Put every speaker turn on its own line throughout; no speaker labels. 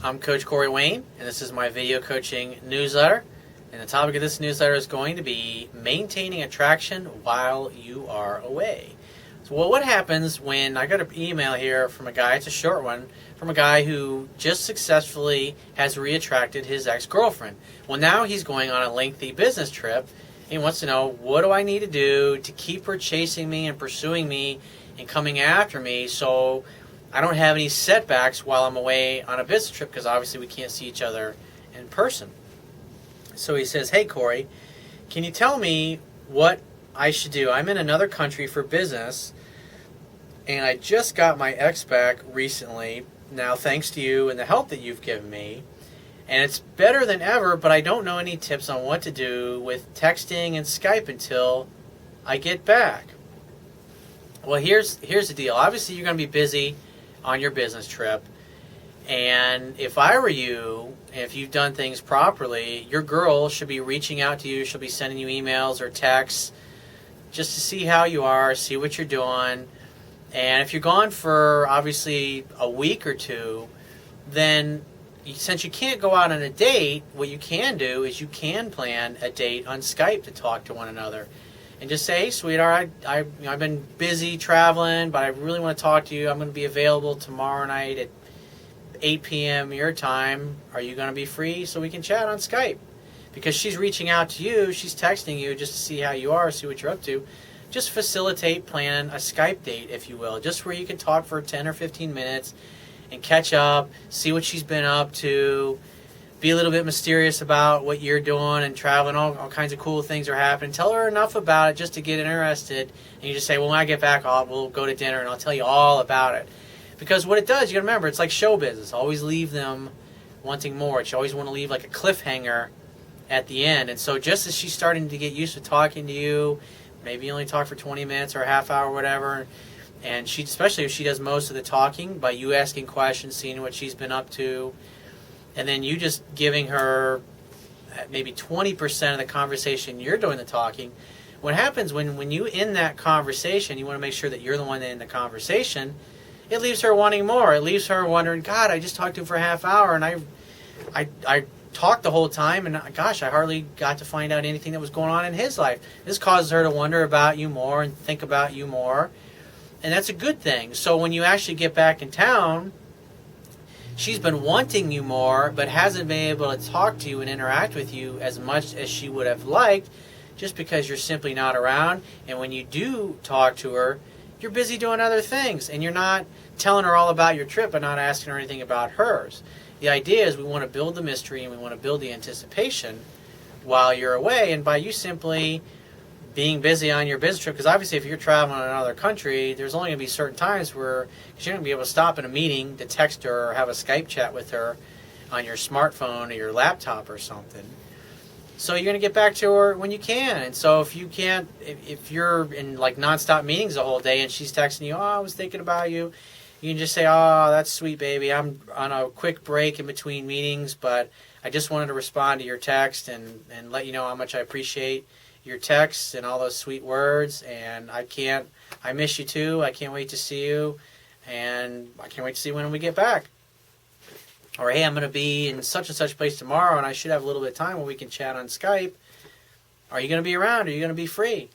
I'm Coach Corey Wayne, and this is my video coaching newsletter. And the topic of this newsletter is going to be maintaining attraction while you are away. So, what happens when I got an email here from a guy, it's a short one, from a guy who just successfully has re-attracted his ex-girlfriend. Well, now he's going on a lengthy business trip. He wants to know, what do I need to do to keep her chasing me and pursuing me and coming after me so I don't have any setbacks while I'm away on a business trip, because obviously we can't see each other in person. So he says, hey Corey, can you tell me what I should do? I'm in another country for business, and I just got my ex back recently, now thanks to you and the help that you've given me. And it's better than ever, but I don't know any tips on what to do with texting and Skype until I get back. Well, here's the deal. Obviously, you're going to be busy on your business trip. And if I were you, if you've done things properly, your girl should be reaching out to you. She'll be sending you emails or texts just to see how you are, see what you're doing. And if you're gone for, obviously, a week or two, then since you can't go out on a date, what you can do is you can plan a date on Skype to talk to one another. And just say, hey, sweetheart, I've been busy traveling, but I really want to talk to you. I'm going to be available tomorrow night at 8 p.m. your time. Are you going to be free so we can chat on Skype? Because she's reaching out to you, she's texting you just to see how you are, see what you're up to. Just facilitate planning a Skype date, if you will, just where you can talk for 10 or 15 minutes and catch up, see what she's been up to, be a little bit mysterious about what you're doing and traveling, all kinds of cool things are happening. Tell her enough about it just to get interested, and you just say, well, when I get back, we'll go to dinner and I'll tell you all about it. Because what it does, you got to remember, it's like show business. Always leave them wanting more. You always want to leave like a cliffhanger at the end. And so just as she's starting to get used to talking to you, maybe you only talk for 20 minutes or a half hour or whatever, and she, especially if she does most of the talking by you asking questions, seeing what she's been up to, and then you just giving her maybe 20% of the conversation, you're doing the talking. What happens when you end that conversation, you want to make sure that you're the one in the conversation, it leaves her wanting more. It leaves her wondering, God, I just talked to him for a half hour, and I talked the whole time, and gosh, I hardly got to find out anything that was going on in his life. This causes her to wonder about you more and think about you more, and that's a good thing. So when you actually get back in town, she's been wanting you more, but hasn't been able to talk to you and interact with you as much as she would have liked, just because you're simply not around. And when you do talk to her, you're busy doing other things, and you're not telling her all about your trip but not asking her anything about hers. The idea is we want to build the mystery and we want to build the anticipation while you're away, and by you simply being busy on your business trip, because obviously if you're traveling in another country, there's only going to be certain times where you're going to be able to stop in a meeting to text her or have a Skype chat with her on your smartphone or your laptop or something. So you're going to get back to her when you can. And so if you can't, if you're in like nonstop meetings the whole day and she's texting you, oh, I was thinking about you, you can just say, oh, that's sweet, baby. I'm on a quick break in between meetings, but I just wanted to respond to your text and let you know how much I appreciate your texts and all those sweet words, and I miss you too. I can't wait to see you, and I can't wait to see when we get back. Or, hey, I'm going to be in such and such place tomorrow, and I should have a little bit of time where we can chat on Skype. Are you going to be around? Are you going to be free?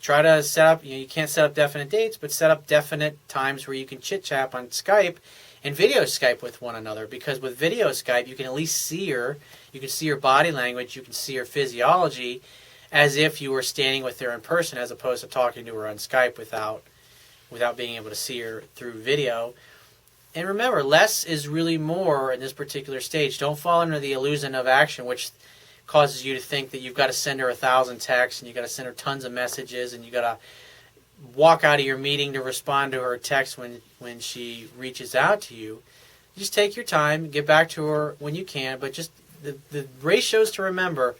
Try to set up, you can't set up definite dates, but set up definite times where you can chit-chat on Skype and video Skype with one another, because with video Skype, you can at least see her. You can see her body language. You can see her physiology, as if you were standing with her in person, as opposed to talking to her on Skype without being able to see her through video. And remember, less is really more in this particular stage. Don't fall under the illusion of action, which causes you to think that you've got to send her 1,000 texts and you've got to send her tons of messages and you've got to walk out of your meeting to respond to her text when she reaches out to you. Just take your time, get back to her when you can, but just the ratios to remember.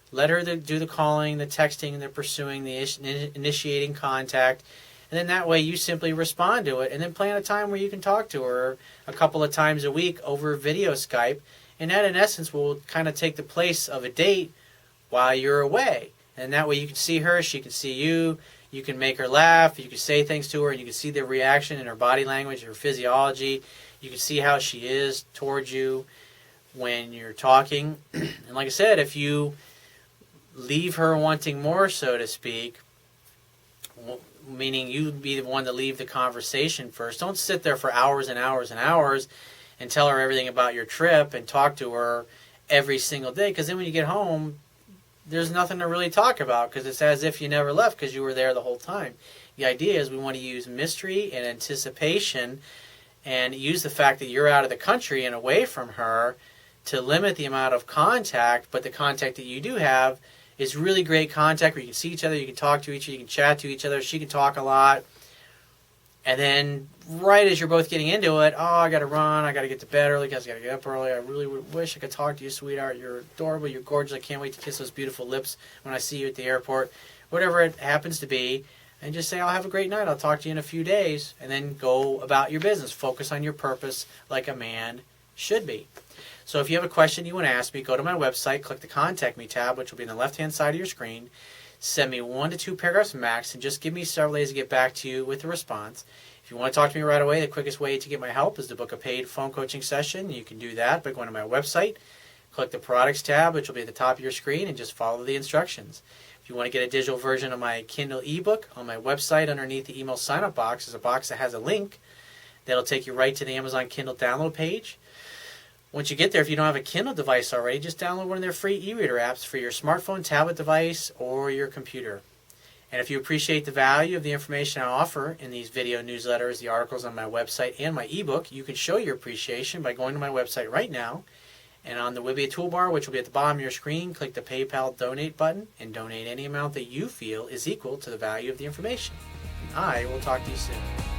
Let her do the calling, the texting, and the pursuing, the initiating contact. And then that way you simply respond to it. And then plan a time where you can talk to her a couple of times a week over video Skype. And that, in essence, will kind of take the place of a date while you're away. And that way you can see her, she can see you. You can make her laugh. You can say things to her, and you can see the reaction in her body language, her physiology. You can see how she is towards you when you're talking. And like I said, if you leave her wanting more, so to speak, meaning you'd be the one to leave the conversation first. Don't sit there for hours and hours and hours and tell her everything about your trip and talk to her every single day, because then when you get home, there's nothing to really talk about, because it's as if you never left because you were there the whole time. The idea is we want to use mystery and anticipation and use the fact that you're out of the country and away from her to limit the amount of contact, but the contact that you do have is really great contact where you can see each other, you can talk to each other, you can chat to each other, she can talk a lot. And then right as you're both getting into it, oh, I got to run, I got to get to bed early because I got to get up early. I really wish I could talk to you, sweetheart. You're adorable, you're gorgeous. I can't wait to kiss those beautiful lips when I see you at the airport. Whatever it happens to be. And just say, I'll have a great night. I'll talk to you in a few days. And then go about your business. Focus on your purpose like a man should be. So if you have a question you want to ask me, go to my website, click the Contact Me tab, which will be on the left-hand side of your screen. Send me 1 to 2 paragraphs max, and just give me several days to get back to you with a response. If you want to talk to me right away, the quickest way to get my help is to book a paid phone coaching session. You can do that by going to my website, click the Products tab, which will be at the top of your screen, and just follow the instructions. If you want to get a digital version of my Kindle ebook, on my website underneath the email sign-up box is a box that has a link that'll take you right to the Amazon Kindle download page. Once you get there, if you don't have a Kindle device already, just download one of their free e-reader apps for your smartphone, tablet device, or your computer. And if you appreciate the value of the information I offer in these video newsletters, the articles on my website, and my ebook, you can show your appreciation by going to my website right now. And on the Wibia toolbar, which will be at the bottom of your screen, click the PayPal donate button and donate any amount that you feel is equal to the value of the information. I will talk to you soon.